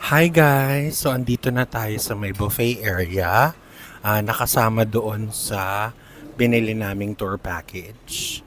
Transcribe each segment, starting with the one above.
Hi guys! So andito na tayo sa may buffet area. Nakasama doon sa binili naming tour package.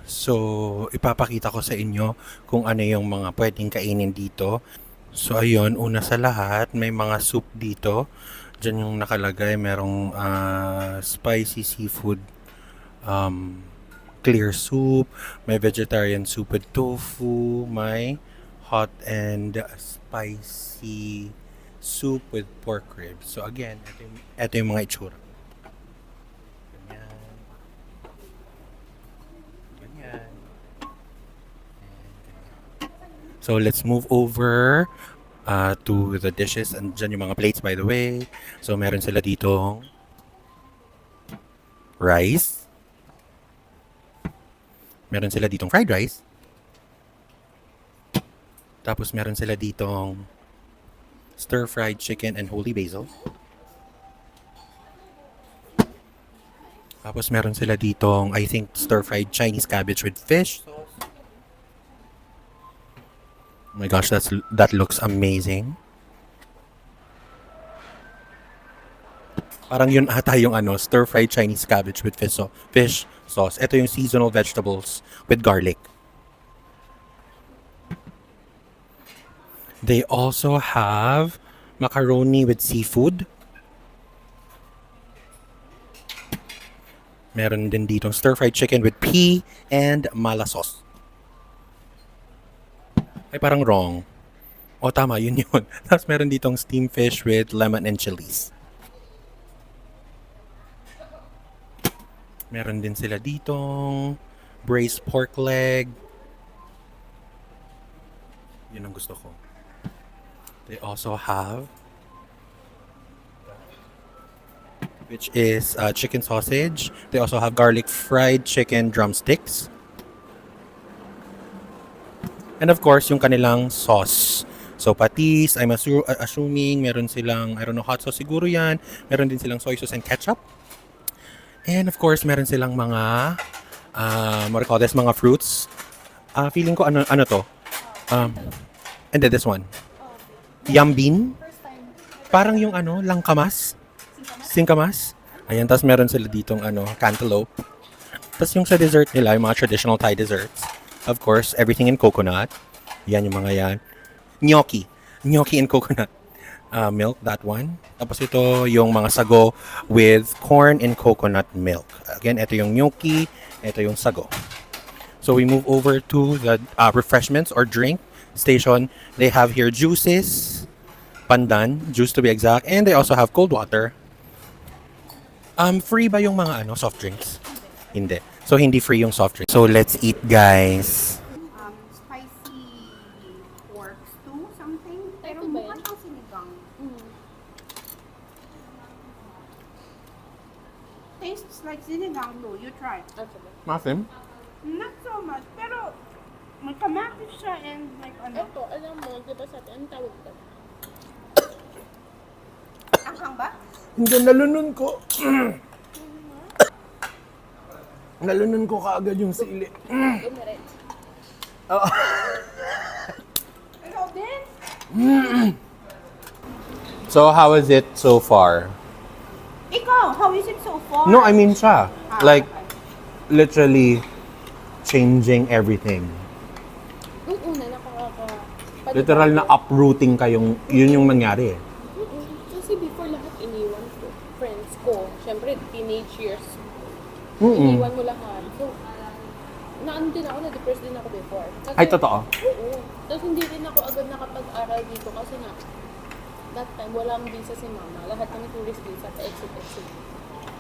So ipapakita ko sa inyo kung ano yung mga pwedeng kainin dito. So ayun, una sa lahat, may mga soup dito. Diyan yung nakalagay, merong spicy seafood um, clear soup, may vegetarian soup with tofu, may hot and spicy soup with pork ribs. So again, ito yung mga itsura. Ganyan, ganyan, So let's move over to the dishes. And dyan yung mga plates, by the way. So meron sila ditong rice. Meron sila ditong fried rice. Tapos meron sila ditong stir-fried chicken and holy basil. Tapos meron sila ditong, I think, stir-fried Chinese cabbage with fish sauce. Oh my gosh, that looks amazing. Parang yun ata yung stir-fried Chinese cabbage with fish sauce. Ito yung seasonal vegetables with garlic. They also have macaroni with seafood. Meron din ditong stir-fried chicken with pea and mala sauce. Ay, parang wrong. O, tama, yun yun. Tapos meron ditong steamed fish with lemon and chilies. Meron din sila ditong braised pork leg. Yun ang gusto ko. They also have, which is chicken sausage. They also have garlic fried chicken drumsticks. And of course, yung kanilang sauce. So patis, I'm assuming meron silang, I don't know, hot sauce siguro yan. Meron din silang soy sauce and ketchup. And of course, meron silang mga, what do you call this, mga fruits. Feeling ko, ano to? And then this one. Yambin. Parang yung langkamas. Singkamas. Ayan, tapos meron sila ditong cantaloupe. Tapos yung sa dessert nila, yung mga traditional Thai desserts. Of course, everything in coconut. Yan yung mga yan. Gnocchi. Gnocchi in coconut milk, that one. Tapos ito yung mga sago with corn and coconut milk. Again, ito yung gnocchi, ito yung sago. So we move over to the refreshments or drink station. They have here juices, pandan, juice to be exact, and they also have cold water. Free ba yung mga soft drinks? Hindi. So hindi free yung soft drinks. So let's eat, guys. Spicy pork stew, something. Pero mukha siyang sinigang. Tastes like sinigang though. You try. Muffin? Not so much. Pero may kamatis siya and like Ito, alam mo, di ba sa atin, ang tawag ko? Anghang ba? Hindi, nalunon ko. Nalunon ko kaagad yung sili. Umirit. Ikaw din? So how is it so far? Ikaw, how is it so far? No, I mean siya. Like, Okay. literally changing everything. Nung una, Literal na uprooting kayong, yun yung nangyari eh. Kasi before lahat iniwan ko. Friends ko. Siyempre, teenage years. Mm-mm. Iniwan mo lahat. So, naano din ako, na-depressed din ako before. Kasi, Ay, totoo? Oo. Tapos hindi rin ako agad nakapag-aral dito kasi nga, that time, walang visa si mama. Lahat ng tourist visa sa exit-exit.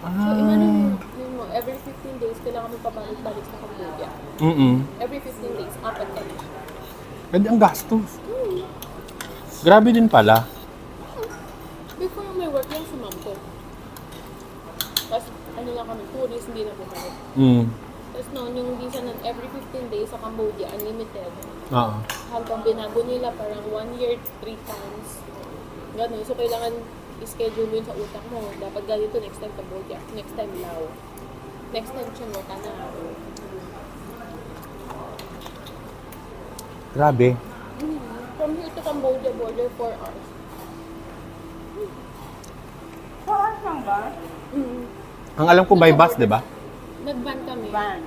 So, imagine mo, every 15 days, kailangan mo pabalik-balik sa Cambodia. Every 15 days, apat ka na. Pwede ang gastos. Grabe din pala. Before may work lang si mom ko. Tapos, lang kami, tourist, hindi na bumalik. Tapos noon, yung visa ng every 15 days sa Cambodia, unlimited. Oo. Hanggang binago nila parang 1 year, 3 times. Ganun. So, kailangan i-schedule mo yun sa utak mo. Dapat ganito, next time Cambodia, next time Lao. Next time Chinota na. Grabe. From here to Cambodia border, 4 hours. Saan lang ba? Ang alam ko by bus, di ba? Nag-van kami. Van.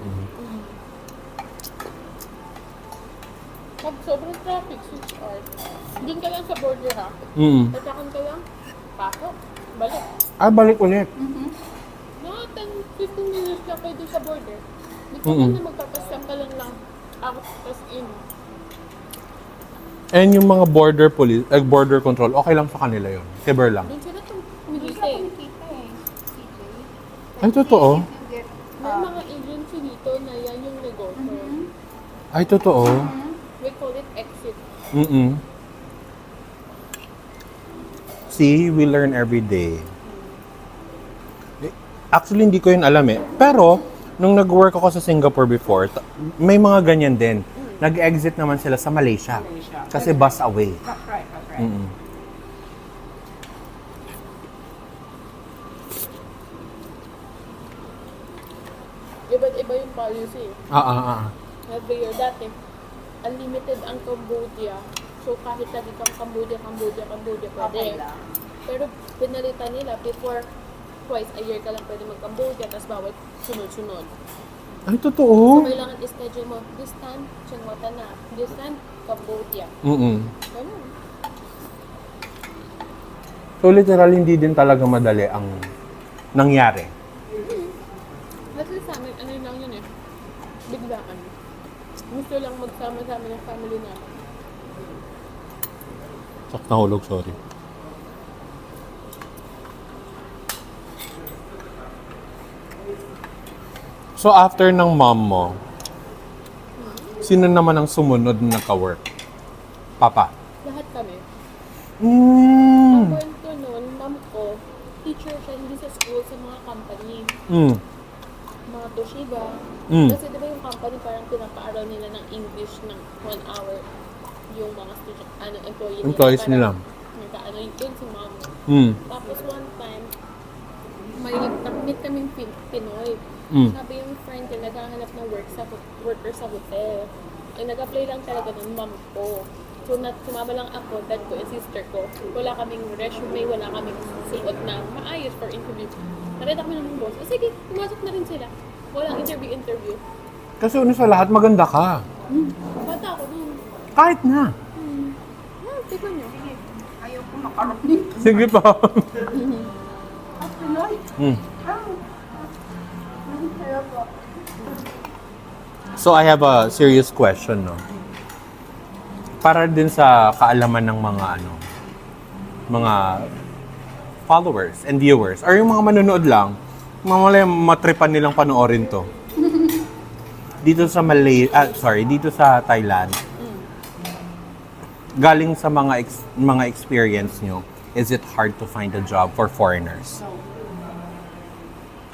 Pag sobrang traffic, 6 hours. Doon ka lang sa border ha. Tatakan ka lang, pasok, balik. Ah, balik ulit. Mga 10-15 minutes lang kayo doon sa border. Hindi ka na magpapasang ka lang out, tas in. And yung mga border police, border control, okay lang sa kanila yun. Tiber lang. Doon sila itong Hindi kumikita siya eh. kumikita eh. CJ. Ay, totoo? If you get, May mga agency dito na yan yung negosyo. Ay, totoo. We call it exit. See, we learn every day. Actually, hindi ko yun alam eh. Pero, nung nag-work ako sa Singapore before, may mga ganyan din. Nag-exit naman sila sa Malaysia. Malaysia. Kasi bus away. That's right, that's right. Iba't iba yung policy. Every year dati, unlimited ang Cambodia. So kahit lagi kang Cambodia, pwede. Okay lang. Pero pinalitan nila before twice a year ka lang pwede mag-Cambodia, tapos bawat sunod-sunod. Ay, totoo. So kailangan i-schedule mo, this time, Chiang Mai na, this time, Cambodia. Ganun. So, literal, hindi din talaga madali ang nangyari. Kasi sa amin, ano lang yun eh, biglaan. Gusto lang magsama-sama ng family namin. Sak nahulog, sorry. So, after ng mom mo, sino naman ang sumunod na ka-work? Papa. Lahat kami. Mm. Ang kwento nun, mom ko, teacher siya hindi sa school, sa mga company. Mga Toshiba. Kasi diba yung company parang pinapaaral nila ng English ng 1 hour yung mga student, employee nila. Employees nila. Nagkaano yun si mom. Tapos one time, may nag-meet kaming Pinoy. Sabi yung friend ko, naghahanap ng worker sa hotel. Ay, nag-apply lang talaga ng mom ko. So, sumama lang ako, dad ko, and sister ko. Wala kaming resume, wala kaming suot na maayos for interview. Nakita kami ng boss. Sige, pumasok na rin sila. Walang interview. Kasi una sa lahat, maganda ka. Bata ako dun. Kahit na. Tignan nyo. Ayaw ko makaroni. Sige pa. At Pinoy. So, I have a serious question, no? Para din sa kaalaman ng mga followers and viewers, or yung mga manonood lang, mamala matripan nilang panoorin to. Dito sa dito sa Thailand, galing sa mga experience nyo, is it hard to find a job for foreigners?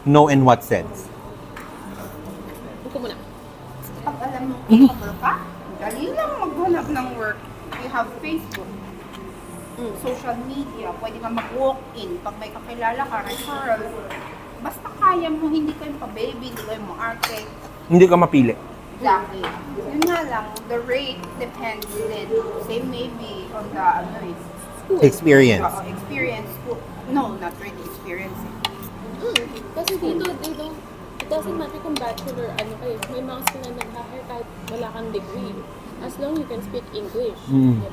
No, in what sense? Ito muna. Pag alam mo, capable ka, dali lang maghanap ng work. You have Facebook, social media, pwede ka mag-walk-in. Pag may kakilala ka, referral. Basta kaya mo, hindi kayo pa-baby, hindi kayo mo-arte. Hindi ka mapili. Exactly. Yun nga lang, the rate depends din. Same maybe on the, Experience. experience. No, not really experience. Kasi dito, it doesn't matter kung bachelor, kayo. May mga sila nag-hire kahit wala kang degree. As long you can speak English. Diba?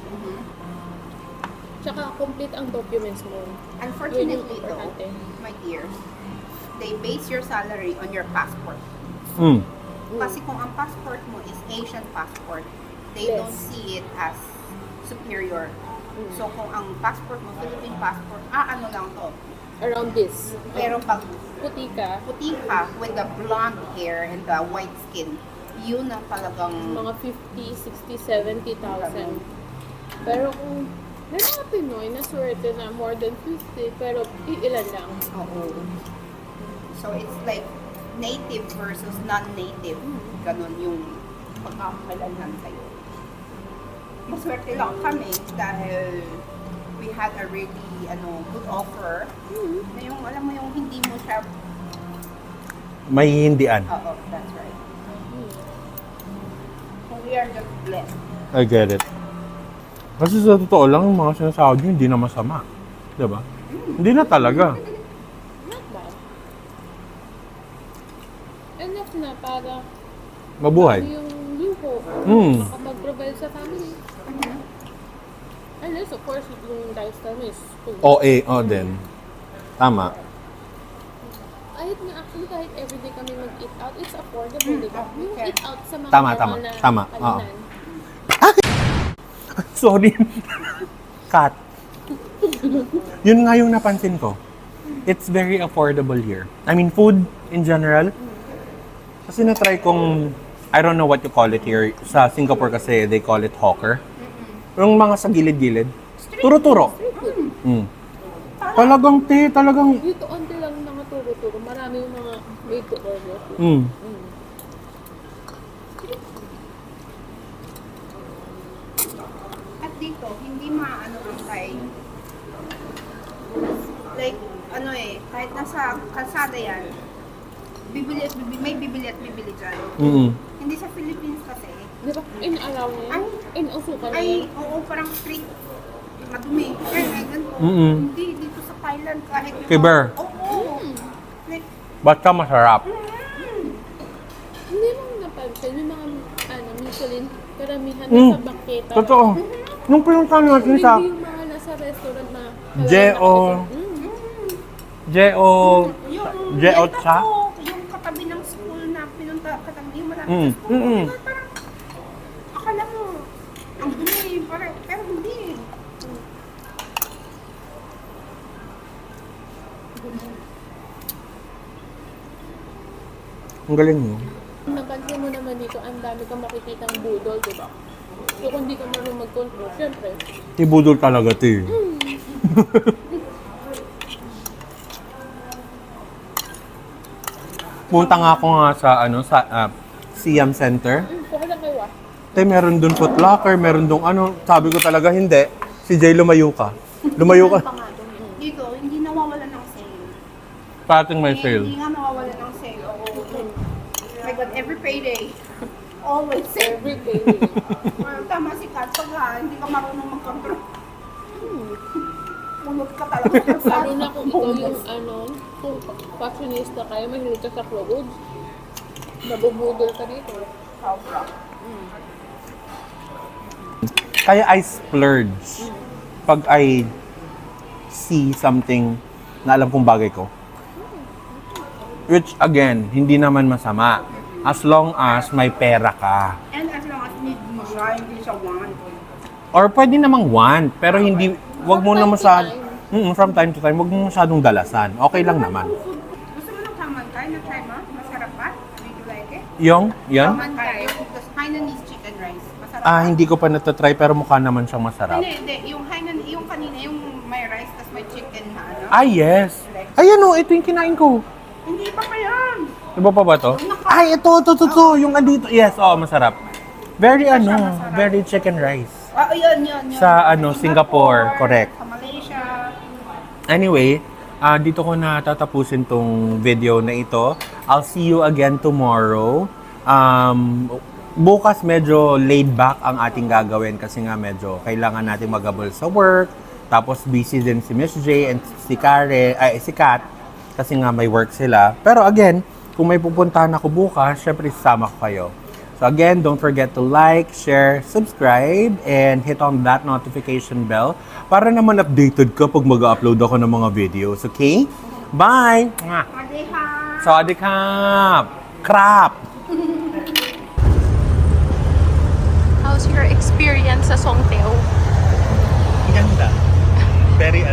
Tsaka complete ang documents mo. Unfortunately Yun yung though, importante. my dear, they base your salary on your passport. Kasi kung ang passport mo is Asian passport, they don't see it as superior. So kung ang passport mo, Philippine passport, ano lang to. Around this. Pero pag Puti ka, puti ka with the blonde hair and the white skin, yun na talagang mga 50, 60, 70,000. Pero kung may mga Pinoy na swerte na more than 50, pero ilan lang. oo. So it's like native versus non-native. Ganon yung pagkakakilanlan sa'yo. Maswerte lang kami dahil we had a really good offer. Na yung, alam mo yung hindi mo siya, May hindian. oo, that's right. So we are just blessed. I get it. Kasi sa totoo lang, yung mga sinasabi nyo, hindi na masama. Diba? Hindi na talaga. Not bad. Enough na para Mabuhay. yung luho. Mm. Makapag-provide sa family. Unless, of course, yung lifestyle mo is food. Din. Tama. Kahit everyday kami mag-eat out, it's affordable, di ba? Yung okay. eat out sa mga Tama, normal na tama. kainan. Sorry. Cut. Yun nga yung napansin ko. It's very affordable here. I mean, food in general. Kasi na-try kong, I don't know what you call it here. Sa Singapore kasi, they call it hawker. Yung mga sa gilid-gilid. Turo-turo. Mm. Talagang Dito, onti lang yung mga turo-turo. Marami yung mga made to order. Mm. At dito, hindi maano ang time. Like, kahit nasa kalsada yan, may bibili at bibili dyan. Mm. Hindi sa Philippines kasi, Di ba? In-allow niya. Ay. In-usukan niya. ay, oo, parang street, madumi. Ay, ganito. Mm-mm. Hindi, dito sa Thailand, kahit yung... Kiber. Oo. Like, Basta masarap. Hindi mo napansin yung mga Michelin, karamihan Mm. sa bangketa. Totoo. Nung pinuntahan natin Hindi sa yung mga nasa restaurant na J.O. J.O. yung J.O. yenta Cha? ko, yung katabi ng school na pinunta, katabi yung malapit Mm, sa school. mm-mm. Parang, akala mo, ang dumi, parang, pero hindi. Ang galing mo. Napansin mo naman dito, ang dami kang makikitang budol, di ba? So kung di ka marunong mag-control, syempre, Ibudol talaga ito eh. Punta nga ako nga sa Siam Center. okay lang kayo ah. Meron dun Foot Locker, meron dun sabi ko talaga hindi. Si Jay, lumayo ka. Lumayo ka. Dito, hindi nawawala ng sale. Pating may Hindi sale. nga nawawala ng sale. Oo. Oh my God, every payday. Always sale. Every day. Tama si Kat, pag hindi ka marunong mag-control. Ulot ka talaga. Lalo na kung ikaw yung kung fashionista kayo, mahilig ka sa clothes, nabubudol ka dito. Sobra. Kaya I splurge pag I see something na alam kong bagay ko. Which again, hindi naman masama. As long as may pera ka. And as long as need mo siya, hindi siya want. Or pwede namang want, pero hindi, wag mo na masyadong, from time to time, wag mo masyadong dalasan. Okay lang naman. Gusto mo ng Kaman Thai na try mo? Masarap ba? Did you like it? Yan? Kaman Thai, tapos Hainanese chicken rice. Masarap Hindi ko pa natatry, pero mukha naman siyang masarap. Hindi. Yung yung kanina, yung may rice, tapos may chicken na ano. Yes. Ayan ito yung kinain ko. Hindi pa yan. Iba pa ba to? Ito. Yung andito. Yes, masarap. Very masarap. very chicken rice. Yun. Sa Singapore, correct. Sa Malaysia. Anyway, dito ko na tatapusin tong video na ito. I'll see you again tomorrow. Bukas medyo laid back ang ating gagawin kasi nga medyo kailangan natin magabol sa work. Tapos busy din si Miss J and si Kat kasi nga may work sila. Pero again, kung may pupuntahan ako bukas, syempre sasama ko kayo. So again, don't forget to like, share, subscribe, and hit on that notification bell para naman updated ka pag mag-upload ako ng mga videos, okay? Bye! Adiha. Sawadee-kap! Crap! How's your experience sa Songteo? Ganda. Very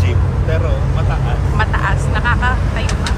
cheap. Pero mataas. Mataas, nakakatayo ka.